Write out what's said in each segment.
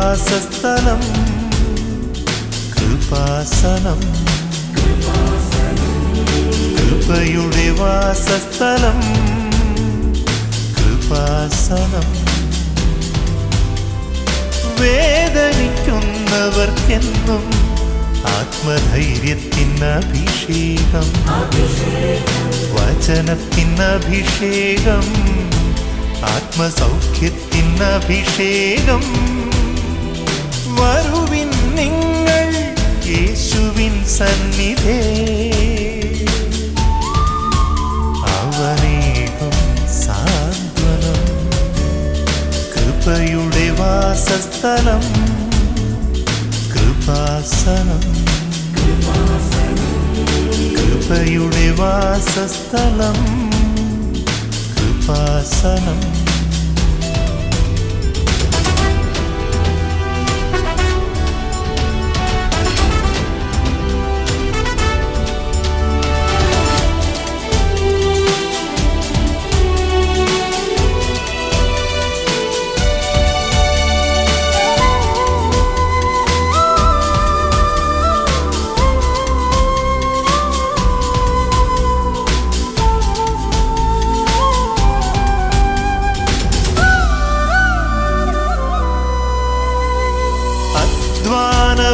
വാസസ്ഥലം കൃപാസനം, കൃപയുടെ വാസസ്ഥലം കൃപാസനം. വേദനിക്കുന്നവർക്കെന്നും ആത്മധൈര്യത്തിനഭിഷേകം, വചനത്തിനഭിഷേകം, ആത്മസൗഖ്യത്തിനഭിഷേകം. വരുവിൻ നിങ്ങൾ യേശുവിൻ സന്നിധേ, അവനേകം സാന്ത്വനം. കൃപയുടെ വാസസ്ഥലം കൃപാസനം, കൃപയുടെ വാസസ്ഥലം കൃപാസനം.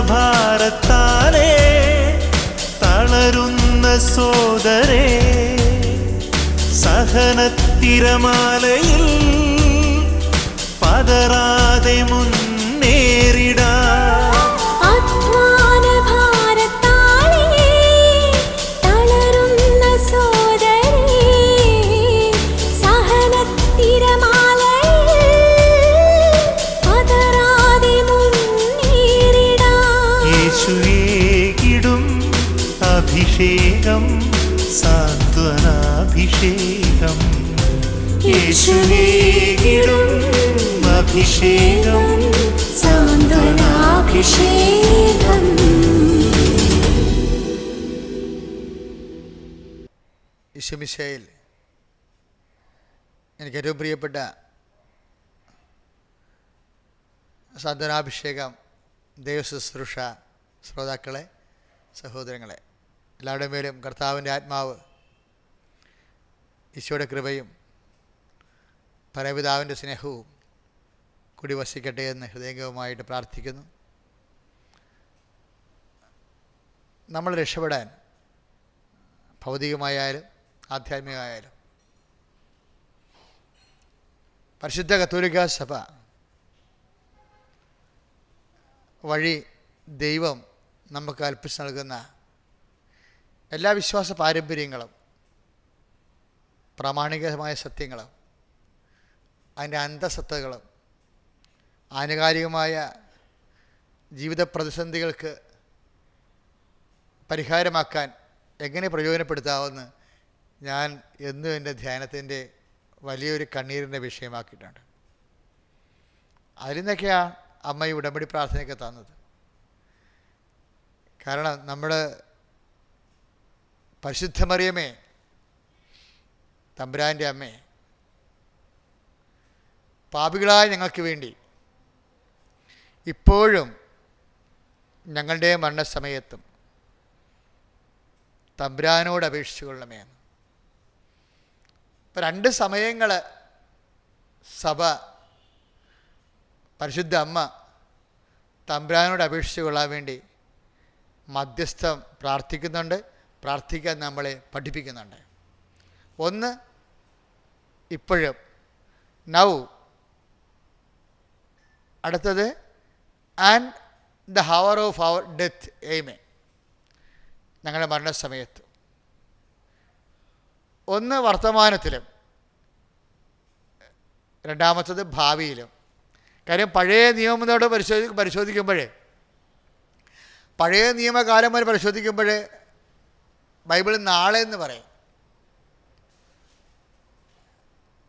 ഭാരത്താലേ തളരുന്ന സോദരേ, സഹനത്തിരമാലയിൽ പതറാതെ മുന്നേറിടാം. അഭിഷേകം സാന്ത്വനാഭിഷേകം, യേശുവേകിടും അഭിഷേകം സാന്ത്വനാഭിഷേകം. ഈശോമിശിഹായിൽ എനിക്ക് ഏറ്റവും പ്രിയപ്പെട്ട സാന്ത്വനാഭിഷേകം ദൈവശുശ്രൂഷ ശ്രോതാക്കളെ, സഹോദരങ്ങളെ, എല്ലാവരുടെ മേലും കർത്താവിൻ്റെ ആത്മാവ്, ഈശോയുടെ കൃപയും പരപിതാവിൻ്റെ സ്നേഹവും കൂടി വസിക്കട്ടെ എന്ന് ഹൃദയംഗമമായിട്ട് പ്രാർത്ഥിക്കുന്നു. നമ്മൾ രക്ഷപ്പെടാൻ ഭൗതികമായാലും ആധ്യാത്മികമായാലും പരിശുദ്ധ കത്തോലിക്കാ സഭ വഴി ദൈവം നമുക്ക് കൽപ്പിച്ച് നൽകുന്ന എല്ലാ വിശ്വാസ പാരമ്പര്യങ്ങളും പ്രാമാണികമായ സത്യങ്ങളും അതിൻ്റെ അന്തസത്തകളും ആനുകാലികമായ ജീവിത പ്രതിസന്ധികൾക്ക് പരിഹാരമാക്കാൻ എങ്ങനെ പ്രയോജനപ്പെടുത്താമെന്ന് ഞാൻ എന്നും എൻ്റെ ധ്യാനത്തിൻ്റെ വലിയൊരു കണ്ണീരിൻ്റെ വിഷയമാക്കിയിട്ടുണ്ട്. അതിൽ നിന്നൊക്കെയാണ് അമ്മ ഈ ഉടമ്പടി പ്രാർത്ഥനയൊക്കെ തന്നത്. കാരണം നമ്മൾ പരിശുദ്ധ മറിയമേ, തമ്പുരാൻ്റെ അമ്മേ, പാപികളായ ഞങ്ങൾക്ക് വേണ്ടി ഇപ്പോഴും ഞങ്ങളുടെ മരണസമയത്തും തമ്പുരാനോട് അപേക്ഷിച്ചു കൊള്ളണമേ എന്ന്. ഇപ്പം 2 സമയങ്ങൾ സഭ പരിശുദ്ധ അമ്മ തമ്പുരാനോട് അപേക്ഷിച്ചു കൊള്ളാൻ വേണ്ടി മധ്യസ്ഥം പ്രാർത്ഥിക്കുന്നുണ്ട്, പ്രാർത്ഥിക്കാൻ നമ്മളെ പഠിപ്പിക്കുന്നുണ്ട്. ഒന്ന് ഇപ്പോഴും, നൗ. അടുത്തത് and the hour of our death, amen, ഞങ്ങളുടെ മരണസമയത്ത്. ഒന്ന് വർത്തമാനത്തിലും, രണ്ടാമത്തത് ഭാവിയിലും. കാര്യം പഴയ നിയമത്തോട് പരിശോധിക്കുമ്പോൾ, പഴയ നിയമകാലം വരെ പരിശോധിക്കുമ്പോൾ ബൈബിൾ നാളെ എന്ന് പറയും.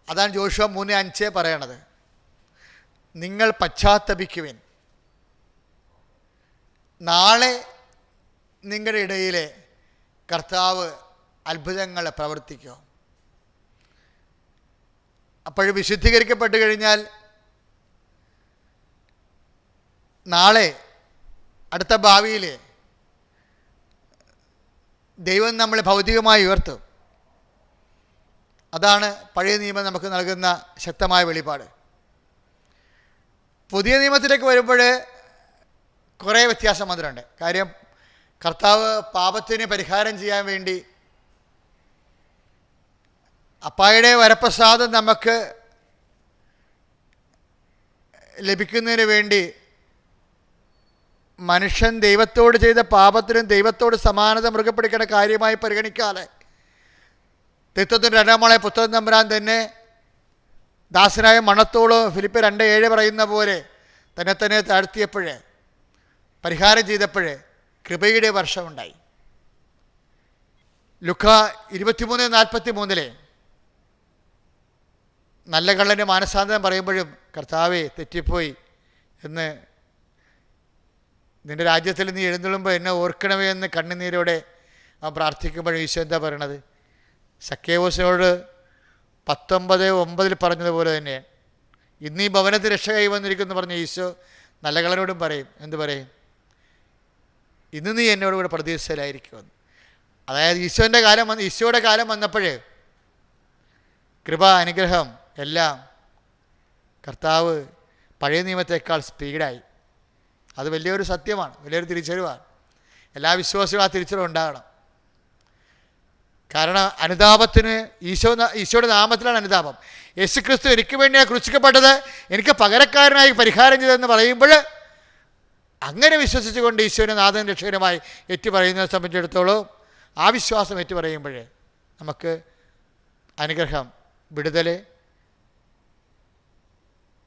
അതാണ് ജോഷുവ 3:5 പറയണത്. നിങ്ങൾ പശ്ചാത്തപിക്കുവിൻ, നാളെ നിങ്ങളുടെ ഇടയിൽ കർത്താവ് അത്ഭുതങ്ങൾ പ്രവർത്തിക്കും. അപ്പോൾ വിശുദ്ധീകരിക്കപ്പെട്ട് കഴിഞ്ഞാൽ നാളെ അടുത്ത ഭാവിയിൽ ദൈവം നമ്മളെ ഭൗതികമായി ഉയർത്തും. അതാണ് പഴയ നിയമം നമുക്ക് നൽകുന്ന ശക്തമായ വെളിപാട്. പുതിയ നിയമത്തിലേക്ക് വരുമ്പോൾ കുറേ വ്യത്യാസം വന്നിട്ടുണ്ട്. കാര്യം കർത്താവ് പാപത്തിന് പരിഹാരം ചെയ്യാൻ വേണ്ടി അപ്പായുടെ വരപ്രസാദം നമുക്ക് ലഭിക്കുന്നതിന് വേണ്ടി മനുഷ്യൻ ദൈവത്തോട് ചെയ്ത പാപത്തിനും ദൈവത്തോട് സമാനത മൃഗപ്പിടിക്കേണ്ട കാര്യമായി പരിഗണിക്കാതെ ദൈവത്തിൻ്റെ രണ്ടാമളെ പുത്രൻ തമ്പുരാൻ തന്നെ ദാസനായ മണത്തോളം ഫിലിപ്പ് 2:7 പറയുന്ന പോലെ തന്നെ താഴ്ത്തിയപ്പോഴേ പരിഹാരം ചെയ്തപ്പോഴേ കൃപയുടെ വർഷമുണ്ടായി. ലുക്ക 23:43 നല്ല കള്ളൻ്റെ മാനസാന്തരം പറയുമ്പോഴും കർത്താവേ തെറ്റിപ്പോയി എന്ന്, നിൻ്റെ രാജ്യത്തിൽ നീ എഴുന്നള്ളുമ്പോൾ എന്നെ ഓർക്കണമേ എന്ന് കണ്ണുനീരോടെ അവൻ പ്രാർത്ഥിക്കുമ്പോഴും ഈശോ എന്താ പറയണത്? സക്കേവോസിനോട് 19:9 പറഞ്ഞതുപോലെ തന്നെ ഇന്ന് ഈ ഭവനത്തിൽ രക്ഷ കൈവന്നിരിക്കുന്നു പറഞ്ഞ ഈശോ നല്ല കള്ളനോടും പറയും. എന്ത് പറയും? ഇന്ന് നീ എന്നോട് കൂടെ പ്രതീക്ഷയിലായിരിക്കുമെന്ന്. അതായത് ഈശോയുടെ കാലം വന്നപ്പോഴേ കൃപ അനുഗ്രഹം എല്ലാം കർത്താവ് പഴയ നിയമത്തേക്കാൾ സ്പീഡായി. അത് വലിയൊരു സത്യമാണ്, വലിയൊരു തിരിച്ചറിവാണ്. എല്ലാ വിശ്വാസികളും ആ തിരിച്ചറിവ് ഉണ്ടാകണം. കാരണം അനുതാപത്തിന് ഈശോയുടെ നാമത്തിലാണ് അനുതാപം. യേശു ക്രിസ്തു എനിക്ക് വേണ്ടിയാണ് ക്രൂശിക്കപ്പെട്ടത്, എനിക്ക് പകരക്കാരനായി പരിഹാരം ചെയ്തതെന്ന് പറയുമ്പോൾ അങ്ങനെ വിശ്വസിച്ചുകൊണ്ട് ഈശോയുടെ നാഥൻ രക്ഷകനുമായി ഏറ്റുപറയുന്നതിനെ സംബന്ധിച്ചിടത്തോളം ആ വിശ്വാസം ഏറ്റുപറയുമ്പോൾ നമുക്ക് അനുഗ്രഹം, വിടുതൽ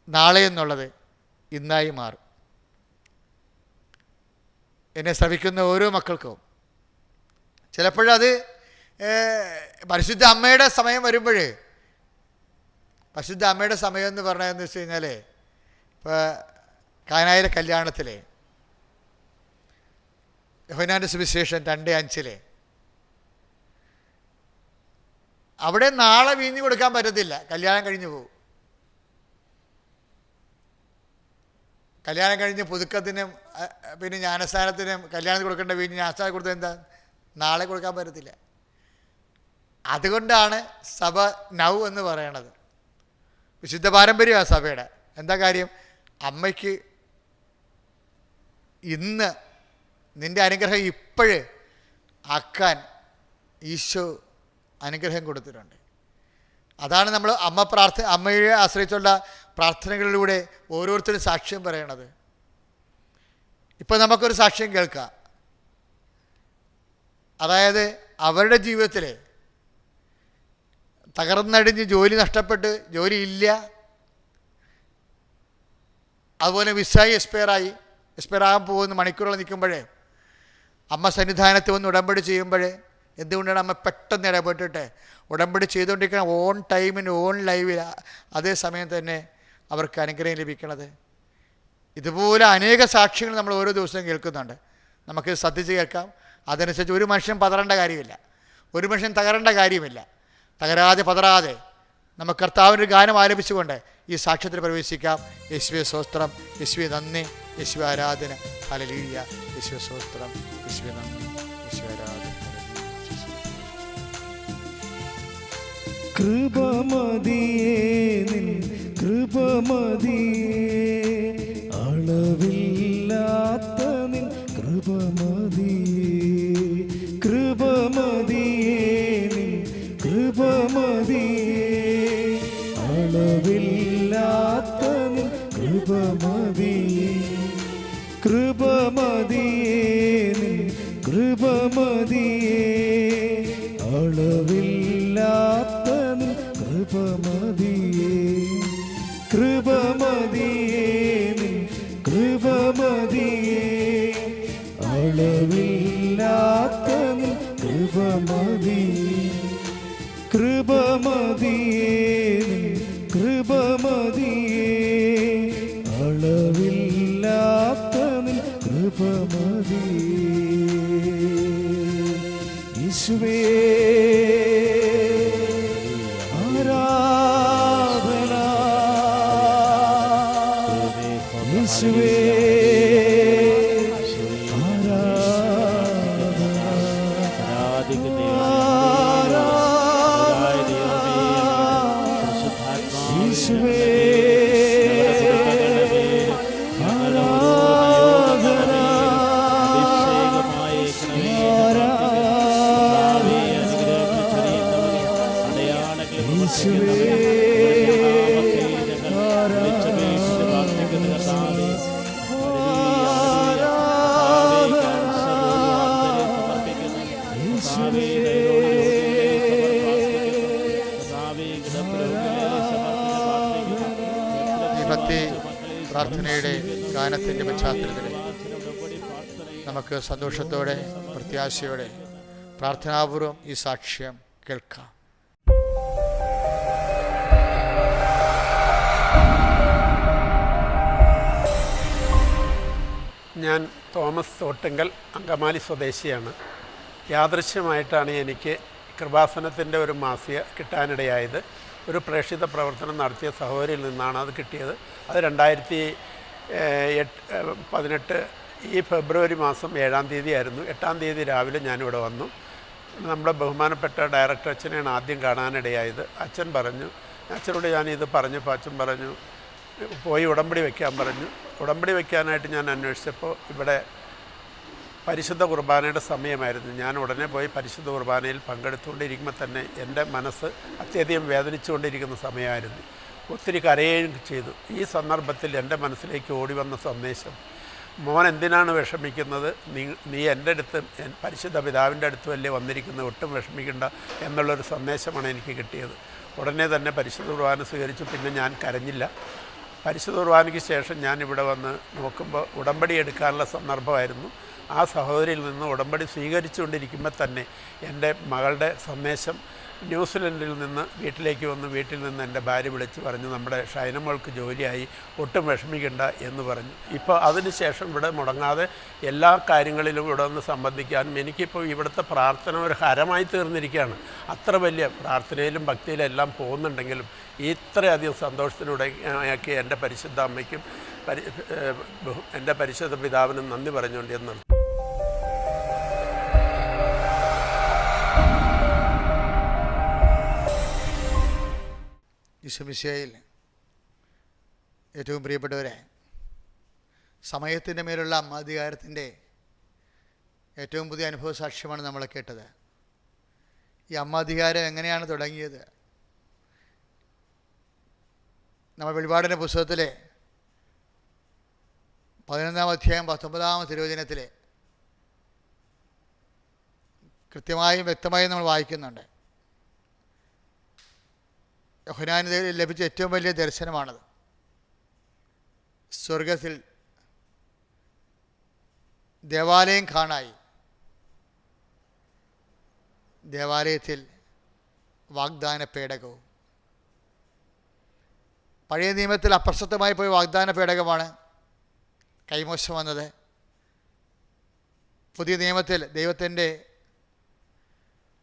നാളെ എന്നുള്ളത് ഇന്നായി മാറും. എന്നെ ശ്രവിക്കുന്ന ഓരോ മക്കൾക്കും ചിലപ്പോഴത് പരിശുദ്ധ അമ്മയുടെ സമയം വരുമ്പോൾ, പരിശുദ്ധ അമ്മയുടെ സമയം എന്ന് പറഞ്ഞതെന്ന് വെച്ച് കഴിഞ്ഞാൽ ഇപ്പോൾ കാനായിലെ കല്യാണത്തിൽ യോഹന്നാന്റെ സുവിശേഷം 2:5 അവിടെ നാളെ വീഞ്ഞു കൊടുക്കാൻ പറ്റത്തില്ല, കല്യാണം കഴിഞ്ഞു പോകും. കല്യാണം കഴിഞ്ഞ് പുതുക്കത്തിനും പിന്നെ ജ്ഞാനസ്ഥാനത്തിനും കല്യാണത്തിന് കൊടുക്കേണ്ട വീഞ്ഞ് ജ്ഞാനസ്ഥാനം കൊടുത്തത് എന്താ? നാളെ കൊടുക്കാൻ പറ്റത്തില്ല. അതുകൊണ്ടാണ് സഭ നൗ എന്ന് പറയണത്. വിശുദ്ധ പാരമ്പര്യമാണ് സഭയുടെ. എന്താ കാര്യം? അമ്മയ്ക്ക് ഇന്ന് നിൻ്റെ അനുഗ്രഹം ഇപ്പോഴേ ആക്കാൻ ഈശോ അനുഗ്രഹം കൊടുത്തിട്ടുണ്ട്. അതാണ് നമ്മൾ അമ്മയെ ആശ്രയിച്ചുള്ള പ്രാർത്ഥനകളിലൂടെ ഓരോരുത്തരും സാക്ഷ്യം പറയണത്. ഇപ്പോൾ നമുക്കൊരു സാക്ഷ്യം കേൾക്കാം. അതായത് അവരുടെ ജീവിതത്തിൽ തകർന്നടിഞ്ഞ് ജോലി നഷ്ടപ്പെട്ട് ജോലിയില്ല, അതുപോലെ വിസ എക്സ്പയർ ആകാൻ പോകുന്ന മണിക്കൂറുകൾ നിൽക്കുമ്പോഴേ അമ്മ സന്നിധാനത്ത് വന്ന് ഉടമ്പടി ചെയ്യുമ്പോഴേ എന്തുകൊണ്ടാണ് അമ്മ പെട്ടെന്ന് ഇടപെട്ടിട്ട് ഉടമ്പടി ചെയ്തുകൊണ്ടിരിക്കുന്ന ഓൺ ടൈമിന് ഓൺ ലൈവിൽ അതേസമയം തന്നെ അവർക്ക് അനുഗ്രഹം ലഭിക്കണത്. ഇതുപോലെ അനേക സാക്ഷ്യങ്ങൾ നമ്മൾ ഓരോ ദിവസവും കേൾക്കുന്നുണ്ട്. നമുക്ക് ശ്രദ്ധിച്ച് കേൾക്കാം. അതനുസരിച്ച് ഒരു മനുഷ്യൻ പതറേണ്ട കാര്യമില്ല, ഒരു മനുഷ്യൻ തകരേണ്ട കാര്യമില്ല. തകരാതെ പതറാതെ നമുക്ക് കർത്താവിൻ്റെ ഗാനം ആലപിച്ചുകൊണ്ട് ഈ സാക്ഷ്യത്തിൽ പ്രവേശിക്കാം. യേശുവേ സ്തോത്രം, യേശുവേ നന്ദി, യേശുവേ ആരാധന, ഹല്ലേലൂയ. യേശുവേ സ്തോത്രം, യേശുവേ നന്ദി, യേശുവേ ആരാധന. കൃപമതിയേ നിൻ കൃപമതിയേ, അളവില്ലാത്ത നിൻ കൃപമതിയേ, കൃപമതിയേ നിൻ കൃപമതിയേ, അളവില്ലാത്ത നിൻ കൃപമതിയേ, കൃപമതിയേ നിൻ കൃപമതിയേ, അളവില്ലാത്ത നിൻ കൃപമതിയേ, കൃപമതിയേ നിൻ കൃപമതിയേ, അളവില്ലാത്ത നിൻ കൃപമതിയേ, കൃപമതിയേ നിൻ കൃപമതിയേ, അളവില്ലാത്ത നിൻ കൃപമതിയേ. യേശുവേ ആരാധന, യേശുവേ പ്രാർത്ഥനയുടെ ഗാനത്തിൻ്റെ പശ്ചാത്തലത്തിൽ നമുക്ക് സന്തോഷത്തോടെ പ്രത്യാശയോടെ പ്രാർത്ഥനാപൂർവം ഈ സാക്ഷ്യം കേൾക്കാം. ഞാൻ തോമസ് തോട്ടുങ്കൽ, അങ്കമാലി സ്വദേശിയാണ്. യാദൃശ്യമായിട്ടാണ് എനിക്ക് കൃപാസനത്തിൻ്റെ ഒരു മാസിക കിട്ടാനിടയായത്. ഒരു പ്രേക്ഷിത പ്രവർത്തനം നടത്തിയ സഹോദരിയിൽ നിന്നാണ് അത് കിട്ടിയത്. അത് 2018 ഈ ഫെബ്രുവരി മാസം 7-ാം തീയതി ആയിരുന്നു. 8-ാം തീയതി രാവിലെ ഞാനിവിടെ വന്നു. നമ്മുടെ ബഹുമാനപ്പെട്ട ഡയറക്ടർ അച്ഛനെയാണ് ആദ്യം കാണാനിടയായത്. അച്ഛൻ പറഞ്ഞു, അച്ഛനോട് ഞാനിത് പറഞ്ഞപ്പോൾ അച്ഛൻ പറഞ്ഞു പോയി ഉടമ്പടി വയ്ക്കാൻ പറഞ്ഞു. ഉടമ്പടി വയ്ക്കാനായിട്ട് ഞാൻ അന്വേഷിച്ചപ്പോൾ ഇവിടെ പരിശുദ്ധ കുർബാനയുടെ സമയമായിരുന്നു. ഞാൻ ഉടനെ പോയി പരിശുദ്ധ കുർബാനയിൽ പങ്കെടുത്തുകൊണ്ടിരിക്കുമ്പോൾ തന്നെ എൻ്റെ മനസ്സ് അത്യധികം വേദനിച്ചുകൊണ്ടിരിക്കുന്ന സമയമായിരുന്നു. ഒത്തിരി കരയുകയും ചെയ്തു. ഈ സന്ദർഭത്തിൽ എൻ്റെ മനസ്സിലേക്ക് ഓടി വന്ന സന്ദേശം, മോൻ എന്തിനാണ് വിഷമിക്കുന്നത്, നീ എൻ്റെ അടുത്ത് പരിശുദ്ധ പിതാവിൻ്റെ അടുത്തുമല്ലേ വന്നിരിക്കുന്നത്, ഒട്ടും വിഷമിക്കണ്ട എന്നുള്ളൊരു സന്ദേശമാണ് എനിക്ക് കിട്ടിയത്. ഉടനെ തന്നെ പരിശുദ്ധ കുർബാന സ്വീകരിച്ചു. പിന്നെ ഞാൻ കരഞ്ഞില്ല. പരിശുദ്ധ കുർബാനയ്ക്ക് ശേഷം ഞാൻ ഇവിടെ വന്ന് നോക്കുമ്പോൾ ഉടമ്പടി എടുക്കാനുള്ള സന്ദർഭമായിരുന്നു. ആ സഹോദരിയിൽ നിന്ന് ഉടമ്പടി സ്വീകരിച്ചുകൊണ്ടിരിക്കുമ്പോൾ തന്നെ എൻ്റെ മകളുടെ സന്ദേശം ന്യൂസിലൻഡിൽ നിന്ന് വീട്ടിലേക്ക് വന്ന് വീട്ടിൽ നിന്ന് എൻ്റെ ഭാര്യ വിളിച്ച് പറഞ്ഞു, നമ്മുടെ ഷൈനമോൾക്ക് ജോലിയായി, ഒട്ടും വിഷമിക്കണ്ട എന്ന് പറഞ്ഞു. ഇപ്പോൾ അതിനുശേഷം ഇവിടെ മുടങ്ങാതെ എല്ലാ കാര്യങ്ങളിലും ഇവിടെ ഒന്ന് സംബന്ധിക്കാനും എനിക്കിപ്പോൾ ഇവിടുത്തെ പ്രാർത്ഥന ഒരു ഹരമായി തീർന്നിരിക്കുകയാണ്. അത്ര വലിയ പ്രാർത്ഥനയിലും ഭക്തിയിലും എല്ലാം പോകുന്നുണ്ടെങ്കിലും ഇത്രയധികം സന്തോഷത്തിലൂടെയൊക്കെ എൻ്റെ പരിശുദ്ധ അമ്മയ്ക്കും എൻ്റെ പരിശുദ്ധ പിതാവിനും നന്ദി പറഞ്ഞുകൊണ്ട് എന്ന് ഈശോമിശിഹായിൽ ഏറ്റവും പ്രിയപ്പെട്ടവരെ, സമയത്തിൻ്റെ മേലുള്ള അധികാരത്തിൻ്റെ ഏറ്റവും പുതിയ അനുഭവ സാക്ഷ്യമാണ് നമ്മൾ കേട്ടത്. ഈ അധികാരം എങ്ങനെയാണ് തുടങ്ങിയത്? നമ്മൾ വെളിപാടിൻ്റെ പുസ്തകത്തിലെ 11-ാം അധ്യായം 19-ാം തിരുവചനത്തിൽ കൃത്യമായും വ്യക്തമായും നമ്മൾ വായിക്കുന്നുണ്ട്. യോഹന്നാന് ലഭിച്ച ഏറ്റവും വലിയ ദർശനമാണത്. സ്വർഗത്തിൽ ദേവാലയം കാണായി, ദേവാലയത്തിൽ വാഗ്ദാന പേടകവും. പഴയ നിയമത്തിൽ അപ്രസക്തമായി പോയ വാഗ്ദാന പേടകമാണ് കൈമോശം വന്നത്. പുതിയ നിയമത്തിൽ ദൈവത്തിൻ്റെ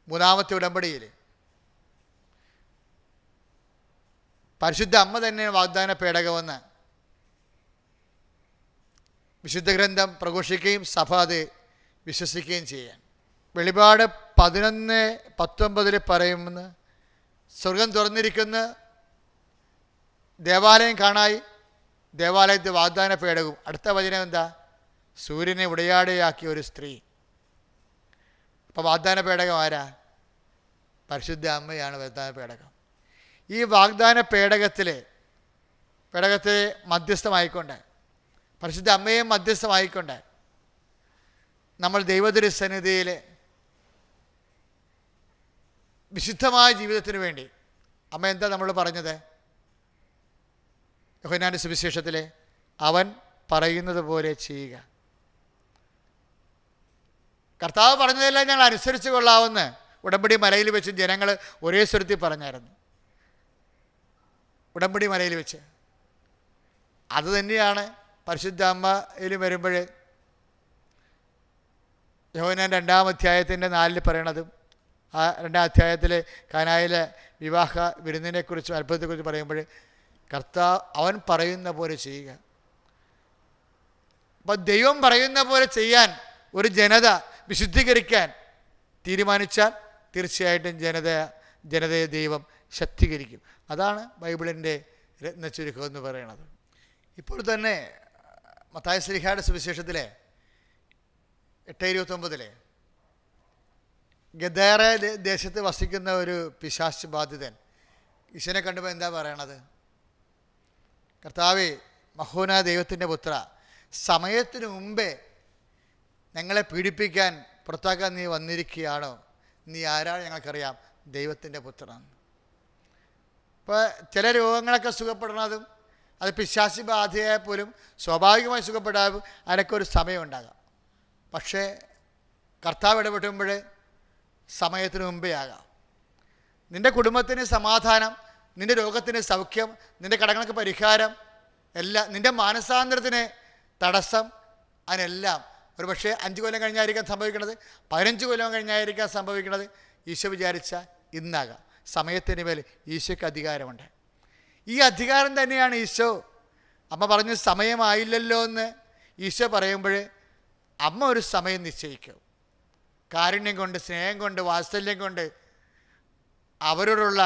3-ാമത്തെ ഉടമ്പടിയിൽ പരിശുദ്ധ അമ്മ തന്നെ വാഗ്ദാന പേടകമെന്ന് വിശുദ്ധ ഗ്രന്ഥം പ്രഘോഷിക്കുകയും സഭ അത് വിശ്വസിക്കുകയും ചെയ്യാൻ. വെളിപാട് 11:19 പറയുമെന്ന് സ്വർഗം തുറന്നിരിക്കുന്ന ദേവാലയം കാണായി, ദേവാലയത്തിൽ വാഗ്ദാന പേടകവും. അടുത്ത വചനം എന്താ? സൂര്യനെ ഉടയാടയാക്കിയ ഒരു സ്ത്രീ. അപ്പോൾ വാഗ്ദാന പേടകം ആരാ? പരിശുദ്ധ അമ്മയാണ് വാഗ്ദാന പേടകം. ഈ വാഗ്ദാന പേടകത്തെ മധ്യസ്ഥമായിക്കൊണ്ട്, പരിശുദ്ധ അമ്മയെ മധ്യസ്ഥമായിക്കൊണ്ട് നമ്മൾ ദൈവതിരുസന്നിധിയിൽ വിശുദ്ധമായ ജീവിതത്തിന് വേണ്ടി അമ്മ എന്താ നമ്മൾ പറഞ്ഞത്? യോഹന്നാന്റെ സുവിശേഷത്തിലെ അവൻ പറയുന്നത് പോലെ ചെയ്യുക. കർത്താവ് പറഞ്ഞതെല്ലാം ഞങ്ങൾ അനുസരിച്ച് കൊള്ളാവുന്ന ഉടമ്പടി മലയിൽ വെച്ച് ജനങ്ങൾ ഒരേ സ്വരത്തിൽ പറഞ്ഞായിരുന്നു. ഉടമ്പടി മലയിൽ വെച്ച് അത് തന്നെയാണ് പരിശുദ്ധ അമ്മയിൽ വരുമ്പോൾ യോഹന്നാൻ 2-ാം അധ്യായത്തിൻ്റെ 4 പറയണതും ആ 2-ാം അധ്യായത്തിലെ കാനായിലെ വിവാഹ വിരുന്നിനെക്കുറിച്ചും അത്ഭുതത്തെക്കുറിച്ച് പറയുമ്പോൾ കർത്താവ് അവൻ പറയുന്ന പോലെ ചെയ്യുക. അപ്പം ദൈവം പറയുന്ന പോലെ ചെയ്യാൻ ഒരു ജനത വിശുദ്ധീകരിക്കാൻ തീരുമാനിച്ചാൽ തീർച്ചയായിട്ടും ജനതയെ ദൈവം ശക്തീകരിക്കും. അതാണ് ബൈബിളിൻ്റെ രത്നച്ചുരുക്കം എന്ന് പറയുന്നത്. ഇപ്പോൾ തന്നെ മത്തായി ശ്ലീഹായുടെ സുവിശേഷത്തിലെ 8:29 ഗദാര ദേശത്ത് വസിക്കുന്ന ഒരു പിശാച് ബാധിതൻ ഈശോനെ കണ്ടുമ്പോൾ എന്താ പറയണത്? കർത്താവേ, മഹോനായ ദൈവത്തിൻ്റെ പുത്ര, സമയത്തിന് മുമ്പേ ഞങ്ങളെ പീഡിപ്പിക്കാൻ പുറത്താക്കാൻ നീ വന്നിരിക്കുകയാണോ? നീ ആരാണ്? ഞങ്ങൾക്കറിയാം, ദൈവത്തിൻ്റെ പുത്രൻ. ഇപ്പോൾ ചില രോഗങ്ങളൊക്കെ സുഖപ്പെടുന്നതും അത് പിശാചി ബാധയായാൽ പോലും സ്വാഭാവികമായി സുഖപ്പെടാൻ അതിനൊക്കെ ഒരു സമയമുണ്ടാകാം. പക്ഷേ കർത്താവ് ഇടപെടുമ്പോൾ സമയത്തിന് മുമ്പേ ആകാം. നിൻ്റെ കുടുംബത്തിന് സമാധാനം, നിൻ്റെ രോഗത്തിന് സൗഖ്യം, നിൻ്റെ കടങ്ങൾക്ക് പരിഹാരം, എല്ലാം നിൻ്റെ മാനസാന്തരത്തിന് തടസ്സം, അതിനെല്ലാം ഒരു പക്ഷേ 5 കൊല്ലം കഴിഞ്ഞായിരിക്കാം സംഭവിക്കുന്നത്, 15 കൊല്ലം കഴിഞ്ഞായിരിക്കാം സംഭവിക്കുന്നത്. ഈശോ വിചാരിച്ച ഇന്നാകാം. സമയത്തിന് മേൽ ഈശോയ്ക്ക് അധികാരമുണ്ട്. ഈ അധികാരം തന്നെയാണ് ഈശോ. അമ്മ പറഞ്ഞു സമയമായില്ലല്ലോ എന്ന് ഈശോ പറയുമ്പോൾ അമ്മ ഒരു സമയം നിശ്ചയിക്കും. കാരുണ്യം കൊണ്ട്, സ്നേഹം കൊണ്ട്, വാത്സല്യം കൊണ്ട്, അവരോടുള്ള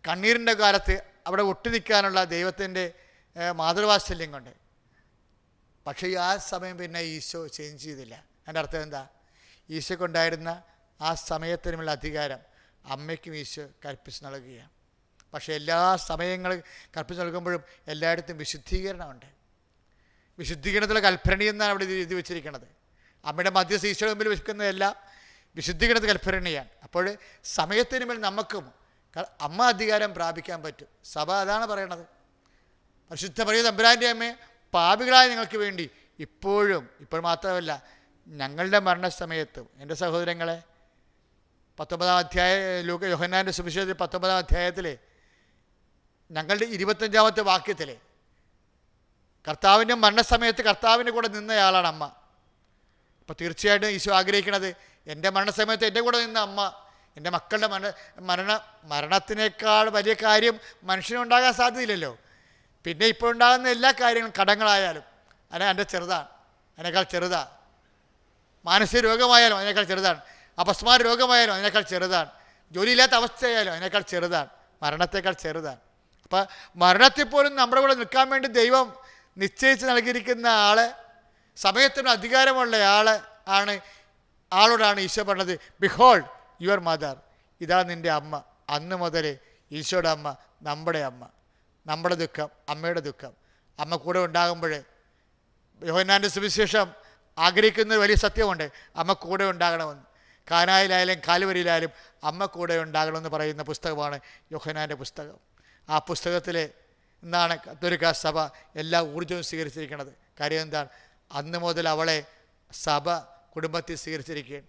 കണ്ണീരിൻ്റെ കാലത്ത് അവിടെ ഒട്ടി നിൽക്കാനുള്ള ദൈവത്തിൻ്റെ മാതൃവാത്സല്യം കൊണ്ട്. പക്ഷേ ആ സമയം പിന്നെ ഈശോ ചേഞ്ച് ചെയ്തില്ല. എൻ്റെ അർത്ഥം എന്താ? ഈശോക്കുണ്ടായിരുന്ന ആ സമയത്തിനുമുള്ള അധികാരം അമ്മയ്ക്കും ഈശോ കൽപ്പിച്ച് നൽകുകയാണ്. പക്ഷേ എല്ലാ സമയങ്ങളും കൽപ്പിച്ച് നൽകുമ്പോഴും എല്ലായിടത്തും വിശുദ്ധീകരണമുണ്ട്. വിശുദ്ധീകരണത്തിലുള്ള കൽപ്പരണി എന്നാണ് അവിടെ എഴുതി വെച്ചിരിക്കുന്നത്. അമ്മയുടെ മധ്യസ്ഥ ഈശോയുടെ മുമ്പിൽ വെക്കുന്നതെല്ലാം വിശുദ്ധീകരണത്തിൽ കൽപ്പരണിയാണ്. അപ്പോൾ സമയത്തിന് മേൽ നമുക്കും അമ്മ അധികാരം പ്രാപിക്കാൻ പറ്റും. സഭ അതാണ് പറയണത്. പരിശുദ്ധ മറിയം തമ്പുരാൻ്റെ അമ്മയെ പാപികളായ നിങ്ങൾക്ക് വേണ്ടി ഇപ്പോൾ മാത്രമല്ല ഞങ്ങളുടെ മരണസമയത്തും. എൻ്റെ സഹോദരങ്ങളെ, 19-ാം അധ്യായം യോഹന്നാൻ്റെ സുവിശേഷത്തിൽ 19-ാം അധ്യായത്തിൽ ഞങ്ങളുടെ 25-ാമത്തെ വാക്യത്തിൽ കർത്താവിൻ്റെ മരണസമയത്ത് കർത്താവിൻ്റെ കൂടെ നിന്നയാളാണ് അമ്മ. അപ്പോൾ തീർച്ചയായിട്ടും ഈശോ ആഗ്രഹിക്കുന്നത് എൻ്റെ മരണസമയത്ത് എൻ്റെ കൂടെ നിന്ന അമ്മ, എൻ്റെ മക്കളുടെ മരണത്തിനേക്കാൾ വലിയ കാര്യം മനുഷ്യനുണ്ടാകാൻ സാധ്യതയില്ലല്ലോ. പിന്നെ ഇപ്പോൾ ഉണ്ടാകുന്ന എല്ലാ കാര്യങ്ങളും കടങ്ങളായാലും എൻ്റെ ചെറുതാണ്, അതിനേക്കാൾ ചെറുതാണ്. മാനസിക രോഗമായാലും അതിനേക്കാൾ ചെറുതാണ്. അപസ്മാര രോഗമായാലും അതിനേക്കാൾ ചെറുതാണ്. ജോലിയില്ലാത്ത അവസ്ഥയായാലും അതിനേക്കാൾ ചെറുതാണ്. മരണത്തേക്കാൾ ചെറുതാണ്. അപ്പം മരണത്തിൽ പോലും നമ്മുടെ കൂടെ നിൽക്കാൻ വേണ്ടി ദൈവം നിശ്ചയിച്ച് നൽകിയിരിക്കുന്ന ആൾ, സമയത്തിന് അധികാരമുള്ള ആളോടാണ് ഈശോ പറഞ്ഞത്, ബിഹോൾഡ് യുവർ മദർ, ഇതാ നിൻ്റെ അമ്മ. അന്ന് മുതൽ ഈശോയുടെ അമ്മ നമ്മുടെ അമ്മ. നമ്മുടെ ദുഃഖം അമ്മയുടെ ദുഃഖം. അമ്മ കൂടെ ഉണ്ടാകുമ്പോൾ യോഹന്നാൻ്റെ സുവിശേഷം ആഗ്രഹിക്കുന്ന വലിയ സത്യമുണ്ട്, അമ്മ കൂടെ ഉണ്ടാകണമെന്ന്. കാനായിലായാലും കാലുവരിയിലായാലും അമ്മ കൂടെ ഉണ്ടാകണമെന്ന് പറയുന്ന പുസ്തകമാണ് യോഹന്നാൻ്റെ പുസ്തകം. ആ പുസ്തകത്തിൽ നിന്നാണ് കത്തോലിക്കാ സഭ എല്ലാ ഊർജ്ജവും സ്വീകരിച്ചിരിക്കുന്നത്. കാര്യം എന്താണ്? അന്ന് മുതൽ അവളെ സഭ കുടുംബത്തിൽ സ്വീകരിച്ചിരിക്കുകയാണ്.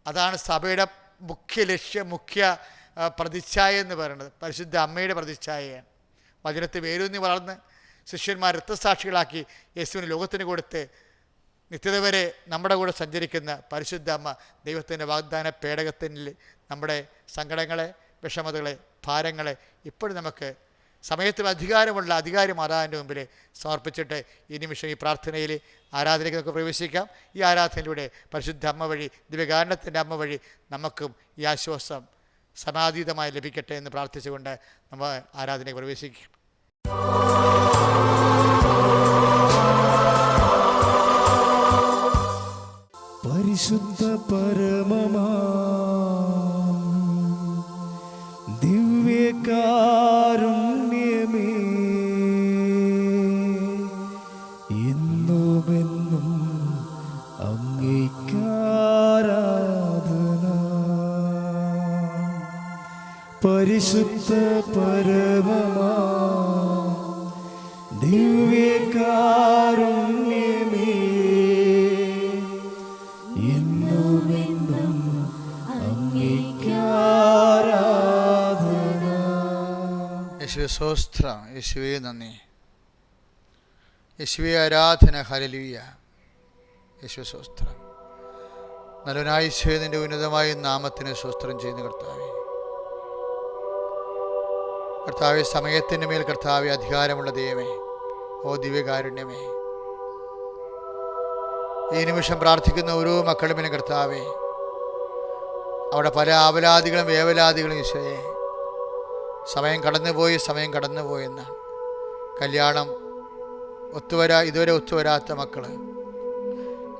അതാണ് സഭയുടെ മുഖ്യ ലക്ഷ്യം, മുഖ്യ പ്രതിച്ഛായ എന്ന് പറയുന്നത്. പരിശുദ്ധ അമ്മയുടെ പ്രതിച്ഛായയാണ്. വചനത്തെ വേരൂന്നി വളർന്ന് ശിഷ്യന്മാർ രക്തസാക്ഷികളാക്കി യേശുവിന് ലോകത്തിന് കൊടുത്ത് നിത്യത വരെ നമ്മുടെ കൂടെ സഞ്ചരിക്കുന്ന പരിശുദ്ധ അമ്മ ദൈവത്തിൻ്റെ വാഗ്ദാന പേടകത്തിൽ നമ്മുടെ സങ്കടങ്ങളെ, വിഷമതകളെ, ഭാരങ്ങളെ ഇപ്പോഴും നമുക്ക് സമയത്തിന് അധികാരമുള്ള അധികാരി മാതാവിൻ്റെ മുമ്പിൽ സമർപ്പിച്ചിട്ട് ഈ നിമിഷം ഈ പ്രാർത്ഥനയിൽ ആരാധനയ്ക്ക് നമുക്ക് പ്രവേശിക്കാം. ഈ ആരാധനയിലൂടെ പരിശുദ്ധ അമ്മ വഴി, ദിവ്യകാരുണ്യത്തിൻ്റെ അമ്മ വഴി നമുക്കും ഈ ആശ്വാസം സമാധീതമായി ലഭിക്കട്ടെ എന്ന് പ്രാർത്ഥിച്ചുകൊണ്ട് നമ്മൾ ആരാധനയ്ക്ക് പ്രവേശിക്കും. പരിശുദ്ധ പരമമാ ദിവ്യകാരുണ്യമേ, എന്നുമെന്നും അങ്ങേക്കാരാധന. പരിശുദ്ധ പരമമാ ദിവ്യകാരുണ്യമേ, എന്നുമെന്നും അങ്ങേക്കാരാധന. യേശുവേ സ്തോത്രം, യേശുവേ നന്ദി, യേശുവേ ആരാധന, ഹല്ലേലൂയ. യേശുവേ സ്തോത്രം. നല്ലവനായ യേശുവേ, നിൻ്റെ ഉന്നതമായ നാമത്തിന് സ്തോത്രം ചെയ്യുന്ന കർത്താവേ. കർത്താവെ, സമയത്തിൻ്റെ മേൽ കർത്താവെ അധികാരമുള്ള ദൈവമേ, ഓ ദിവ്യകാരുണ്യമേ, ഈ നിമിഷം പ്രാർത്ഥിക്കുന്ന ഓരോ മക്കളുടെ മേലും കർത്താവെ അവിടെ പല ആവലാദികളും വേവലാദികളും ഈശോയെ സമയം കടന്നുപോയെന്നാണ്. കല്യാണം ഇതുവരെ ഒത്തുവരാത്ത മക്കൾ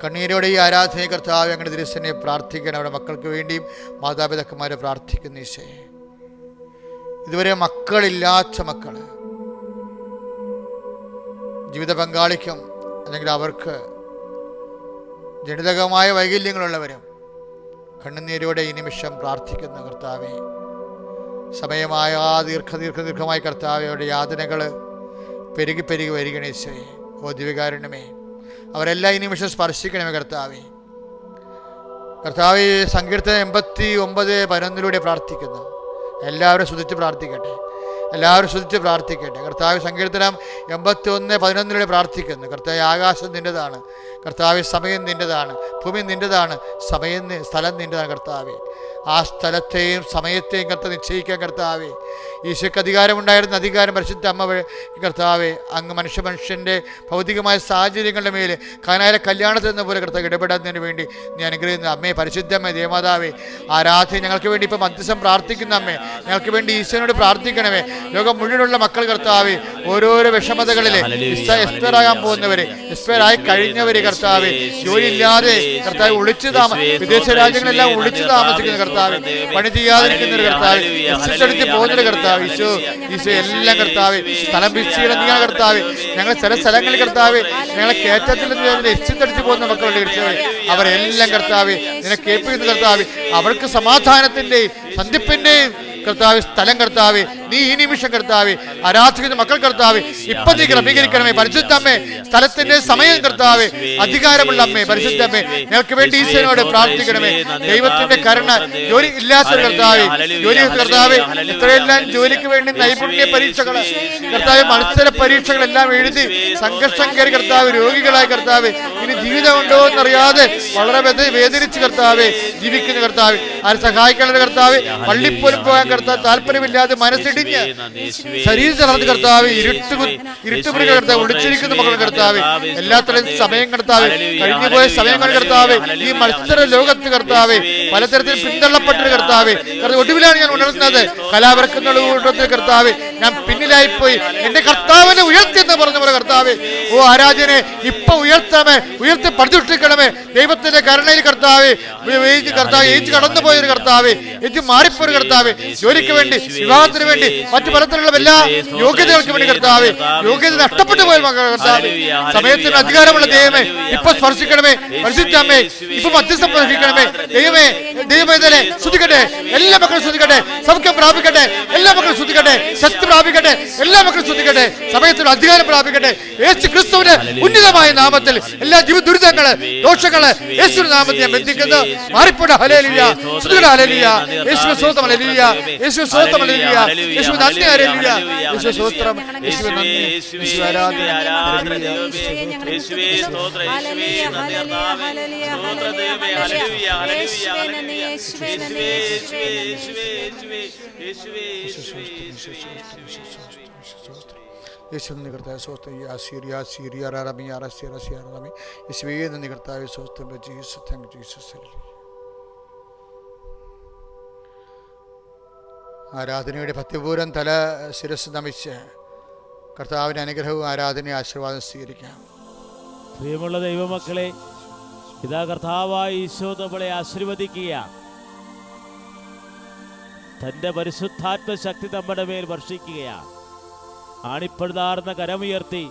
കണ്ണീരോടെ ഈ ആരാധനയെ കർത്താവ് അങ്ങനെ തിരുസനെ പ്രാർത്ഥിക്കണം. അവിടെ മക്കൾക്ക് വേണ്ടിയും മാതാപിതാക്കന്മാരെ പ്രാർത്ഥിക്കുന്ന ഈശോയെ, ഇതുവരെ മക്കളില്ലാത്ത മക്കൾ, ജീവിത പങ്കാളിക്കും അല്ലെങ്കിൽ അവർക്ക് ജനിതകമായ വൈകല്യങ്ങളുള്ളവരും കണ്ണുനീരോടെ ഈ നിമിഷം പ്രാർത്ഥിക്കുന്ന കർത്താവെ, സമയമായ ദീർഘമായ കർത്താവെ, അവരുടെ യാതനകൾ പെരുകി പെരുകി വരികണേ ഈശോയെ. ഓ ദിവ്യകാരുണ്യമേ, അവരെല്ലാം ഈ നിമിഷം സ്പർശിക്കണമേ കർത്താവേ. കർത്താവേ, സങ്കീർത്തനം 89:11 പ്രാർത്ഥിക്കുന്നു. എല്ലാവരും സ്തുതിച്ച് പ്രാർത്ഥിക്കട്ടെ, എല്ലാവരും സ്തുതിച്ച് പ്രാർത്ഥിക്കട്ടെ. കർത്താവ് സങ്കീർത്തനം 81:11 പ്രാർത്ഥിക്കുന്നു. കർത്താവ്, ആകാശം നിൻ്റെതാണ്, കർത്താവ് സമയം നിൻ്റെതാണ്, ഭൂമി നിൻ്റെതാണ്, സ്ഥലം നിൻ്റെതാണ്. കർത്താവെ, ആ സ്ഥലത്തെയും സമയത്തെയും കർത്താവ് നിശ്ചയിക്കാൻ കർത്താവെ ഈശോയ്ക്ക് അധികാരമുണ്ടായിരുന്ന അധികാരം പരിശുദ്ധ അമ്മ കർത്താവെ അങ്ങ് മനുഷ്യൻ്റെ ഭൗതികമായ സാഹചര്യങ്ങളുടെ മേൽ കാനായിലെ കല്യാണത്തിൽ നിന്ന് പോലെ കർത്താവ് ഇടപെടുന്നതിന് വേണ്ടി നീ അനുഗ്രഹിക്കുന്ന അമ്മേ, പരിശുദ്ധമ്മേ, ദേവമാതാവേ, ആരാധന ഞങ്ങൾക്ക് വേണ്ടി ഇപ്പം മധ്യസ്ഥം പ്രാർത്ഥിക്കുന്ന അമ്മേ, ഞങ്ങൾക്ക് വേണ്ടി ഈശോനോട് പ്രാർത്ഥിക്കണമേ. ലോകം മുഴുവനുള്ള മക്കൾ കർത്താവെ ഓരോരോ വിഷമതകളിൽ എക്സ്പയറാകാൻ പോകുന്നവരെ, എക്സ്പയറായി കഴിഞ്ഞവരെ കർത്താവെ, ജോലിയില്ലാതെ കർത്താവ് വിദേശ രാജ്യങ്ങളെല്ലാം ഒളിച്ചു താമസിക്കുന്ന കർത്താവ്, പണി ചെയ്യാതിരിക്കുന്ന ഒരു കർത്താവ്, എക്സിറ്റടിച്ച് പോകുന്നൊരു കർത്താവ്, ഈശോ എല്ലാം കർത്താവ് സ്ഥലം വിശീലനിയാണ് കർത്താവ്. ഞങ്ങൾ ചില സ്ഥലങ്ങളിൽ കർത്താവ് ഞങ്ങളെ കയറ്റത്തിൽ നിന്ന് എക്സിറ്റടിച്ച് പോകുന്ന മക്കളുടെ കർത്താവ്, അവരെല്ലാം കർത്താവ് നിനക്ക് കേൾപ്പിക്കുന്ന കർത്താവ്, അവർക്ക് സമാധാനത്തിൻ്റെയും സന്ധിപ്പിൻ്റെയും കർത്താവ് സ്ഥലം കർത്താവ് നീ ഈ നിമിഷം കർത്താവ് ആരാധിക്കുന്ന മക്കൾ കർത്താവ് ഇപ്പം നീ ക്രമീകരിക്കണമേ. പരിശുദ്ധമ്മേ, സ്ഥലത്തിന്റെ സമയം കർത്താവ് അധികാരമുള്ള അമ്മേ, പരിശുദ്ധമ്മേ, ഞങ്ങൾക്ക് വേണ്ടി ഈശോയോട് പ്രാർത്ഥിക്കണമേ. ദൈവത്തിന്റെ കരുണ, ജോലി ഇല്ലാത്ത കർത്താവ്, ജോലി കർത്താവ് എത്രയെല്ലാം ജോലിക്ക് വേണ്ടി നൈപുണ്യ പരീക്ഷകൾ കർത്താവ്, മത്സര പരീക്ഷകളെല്ലാം എഴുതി സംഘർഷം കയറി കർത്താവ് രോഗികളായ കർത്താവ്, ഇനി ജീവിതമുണ്ടോ എന്നറിയാതെ വളരെ വേദനിച്ച് കർത്താവ് ജീവിക്കുന്ന കർത്താവ്, ആരെ സഹായിക്കാനുള്ള കർത്താവ്, പള്ളിപ്പോലും പോകാൻ കർത്താവ് താല്പര്യമില്ലാതെ മനസ്സിടിഞ്ഞ് ശരീരം തളർന്ന് കർത്താവ് ഇരുട്ടുമുറി കർത്താവ് ഒളിച്ചിരിക്കുന്ന മക്കൾ കർത്താവ്, എല്ലാത്തരം സമയം കർത്താവ്, കഴിഞ്ഞുപോയ സമയങ്ങൾ കർത്താവ്, ഈ മത്സര ലോകത്ത് കർത്താവ് പലതരത്തിൽ പിന്തള്ളപ്പെട്ടൊരു കർത്താവ്, ഒടുവിലാണ് ഞാൻ ഉണർന്നത്. കലാവർക്കുന്ന കൂട്ടത്തിൽ കർത്താവ് ഞാൻ പിന്നിലായിപ്പോയി, എന്റെ കർത്താവിനെ ഉയർത്തിയെന്ന് പറഞ്ഞ പോലെ കർത്താവ്, ഓ ആരാധനെ ഇപ്പൊ ഉയർത്താമേ, ഉയർത്തി പ്രതിഷ്ഠിക്കണമേ. ദൈവത്തിന്റെ കരുണയിൽ കർത്താവ് ഏജ് കടന്നുപോയൊരു കർത്താവ്, ഏജ് മാറിപ്പോയൊരു കർത്താവ്, ജോലിക്ക് വേണ്ടി, വിവാഹത്തിന് വേണ്ടി, മറ്റു പലതരത്തിലുള്ള എല്ലാ യോഗ്യതകൾക്ക് വേണ്ടി കർത്താവ് യോഗ്യത നഷ്ടപ്പെട്ടു പോയ കർത്താവ്, സമയത്തിന് അധികാരമുള്ള ദൈവമേ ഇപ്പൊ സ്പർശിക്കണമേ. പരിശുദ്ധമേ, ഇപ്പൊ മധ്യസ്ഥം സ്പർശിക്കണമേ. ദൈവമേ, ദൈവമേ സ്തുതിക്കട്ടെ, എല്ലാ മക്കളും സ്തുതിക്കട്ടെ, സൗഖ്യം പ്രാപിക്കട്ടെ, എല്ലാ മക്കളും സ്തുതിക്കട്ടെ, ശക്തി പ്രാപിക്കട്ടെ, എല്ലാ മക്കളും സ്തുതിക്കട്ടെ, സമയത്തിന് അധികാരം പ്രാപിക്കട്ടെ. യേശു ക്രിസ്തുവിന്റെ ഉന്നതമായ നാമത്തിൽ എല്ലാ ജീവിത ദുരിതങ്ങള്, ദോഷങ്ങള് യേശുവിന്റെ നാമത്തിൽ ഞാൻ ബന്ധിക്കുന്നു. മാറിപ്പോട്ടെ. ഹല്ലേലൂയ, സ്തുതിക്കട്ടെ. ഹല്ലേലൂയ, യേശുവേ സ്തോത്രം. ഹല്ലേലൂയ, യേശുവേ സ്തോത്രം. ഹല്ലേലൂയ, യേശുവേ നന്ദി. ഹല്ലേലൂയ, യേശുവേ സ്തോത്രം, യേശുവേ നന്ദി, യേശുവേ ആരാധന, യേശുവേ സ്തോത്രം, യേശുവേ നന്ദി കർത്താവേ, സ്തോത്രം ദൈവമേ. ഹല്ലേലൂയ, ഹല്ലേലൂയ, ഹല്ലേലൂയ, യേശുവേ, യേശുവേ, യേശുവേ, യേശുവേ, യേശുവേ, യേശു നന്ദി കർത്താവേ, സ്വസ്ഥം യാസീരിയ സീരിയ റമി അറസിയ റസിയ റമി, യേശുവേ നന്ദി കർത്താവേ, സ്വസ്ഥം ജീസസ്, താങ്ക് യു ജീസസ്. ആരാധനയുടെ ഭക്തിപൂരം തല ശിരസ് നമിച്ച് കർത്താവിൻ്റെ അനുഗ്രഹവും ആരാധനയും ആശീർവാദം സ്വീകരിക്കാം. പ്രിയമുള്ള ദൈവമക്കളെ, ഇതാ കർത്താവായ ഈശോ നമ്മളെ ആശീർവദിക്കുക. തൻ്റെ പരിശുദ്ധാത്മ ശക്തി നമ്മുടെ മേൽ വർഷിക്കുകയാണ്. ആണിപ്പഴുതാർന്ന കരമുയർത്തി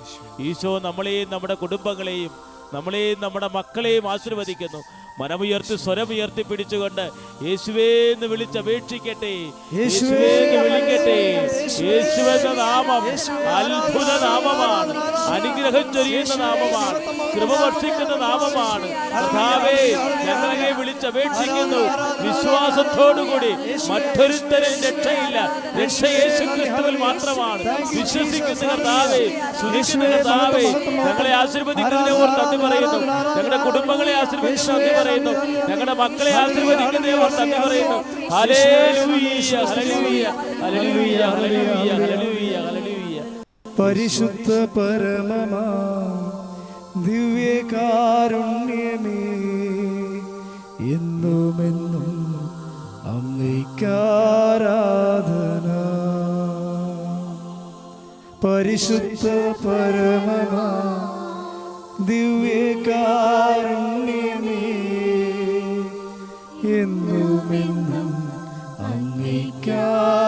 ഈശോ നമ്മളെയും നമ്മുടെ കുടുംബങ്ങളെയും നമ്മളെയും നമ്മുടെ മക്കളെയും ആശീർവദിക്കുന്നു. മനമുയർത്തി സ്വരമുയർത്തി പിടിച്ചുകൊണ്ട് യേശുവേ എന്ന് വിളിച്ചപേക്ഷിക്കട്ടെ, യേശുവേ എന്ന് വിളിക്കട്ടെ. യേശുവെന്ന നാമം അത്ഭുത നാമമാണ്, അനുഗ്രഹം ചൊരിയുന്ന നാമമാണ്, കൃപ വർഷിക്കുന്ന നാമമാണ്. കർത്താവേ, ഞങ്ങളെ വിളിച്ചപേക്ഷിക്കുന്നു വിശ്വാസത്തോടുകൂടി. മറ്റൊരുത്തരും രക്ഷയില്ല, രക്ഷ യേശു ക്രിസ്തുവിൽ മാത്രമാണ്. വിശ്വസിക്കുന്ന കർത്താവേ, സുരക്ഷിത കർത്താവേ, ഞങ്ങളെ ആശീർവദിക്കുന്നതിനെ ഓർത്ത് നന്ദി പറയുന്നു. ഞങ്ങളുടെ കുടുംബങ്ങളെ ആശീർവദിക്കുന്ന നന്ദി പറയുന്നു. ഞങ്ങളുടെ മക്കളെ ആശീർവദിക്കുന്നതിനെ ഓർത്ത് നന്ദി പറയുന്നു. Hallelujah, hallelujah, hallelujah, hallelujah, hallelujah, hallelujah. പരിശുദ്ധ പരമമാ ദിവ്യകാരുണ്യമേ, എന്നുമെന്നും അങ്ങേക്കാരാധന. പരിശുദ്ധ പരമമാ ദിവ്യകാരുണ്യമേ, എന്നുമെന്നും അങ്ങേക്കാരാധന.